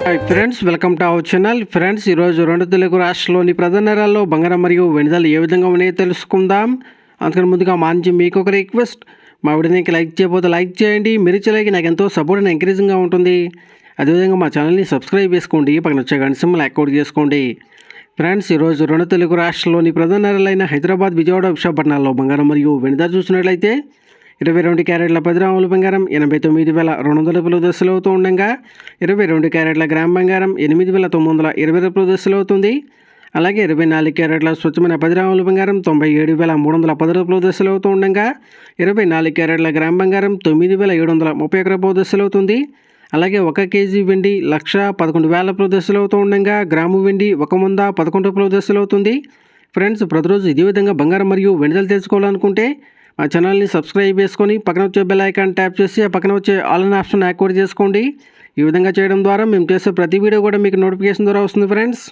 Hi friends, welcome to our channel. Friends, ఈరోజు రెండు తెలుగు రాష్ట్రాల్లోని ప్రధాన నగరాల్లో బంగారం మరియు వెండి ధరలు ఏ విధంగా ఉన్నాయో తెలుసుకుందాం. అందుకని ముందుగా మా నుంచి మీకు ఒక రిక్వెస్ట్, మా వీడియోకి లైక్ చేయకపోతే లైక్ చేయండి. మీరు ఇచ్చే లైక్ నాకు ఎంతో సపోర్ట్ అండ్ ఎంకరేజింగ్గా ఉంటుంది. అదేవిధంగా మా ఛానల్ని సబ్స్క్రైబ్ చేసుకోండి, పక్కన వచ్చే గంట సింబల్ యాక్టివేట్ చేసుకోండి. ఫ్రెండ్స్, ఈరోజు రెండు తెలుగు రాష్ట్రాల్లోని ప్రధాన నగరాలైన హైదరాబాద్, విజయవాడ, విశాఖపట్నాల్లో బంగారం మరియు వెండి ధర చూసినట్లయితే 22 క్యారెట్ల 10 గ్రాముల బంగారం 89,200 దశలు అవుతూ ఉండగా 22 క్యారెట్ల గ్రామ్ బంగారం 8,920 దశలు అవుతుంది. అలాగే 24 క్యారెట్ల స్వచ్ఛమైన 10 గ్రాముల బంగారం 97,310 దశలు అవుతూ ఉండగా 24 క్యారెట్ల గ్రామ్ బంగారం 9,731 దశలు అవుతుంది. అలాగే 1 కేజీ వెండి 1,11,000 దశలు అవుతూ ఉండగా గ్రాము వెండి 111 దశలు అవుతుంది. ఫ్రెండ్స్, ప్రతిరోజు ఇదే విధంగా బంగారం మరియు వెండి ధరలు తెలుసుకోవాలనుకుంటే మా ఛానల్ని సబ్స్క్రైబ్ చేసుకొని పక్కన వచ్చే బెల్ ఐకాన్ ట్యాప్ చేసి ఆ పక్కన వచ్చే ఆల్ అనే ఆప్షన్ యాక్టివేట్ చేసుకోండి. ఈ విధంగా చేయడం ద్వారా మేము చేసే ప్రతి వీడియో కూడా మీకు నోటిఫికేషన్ ద్వారా వస్తుంది ఫ్రెండ్స్.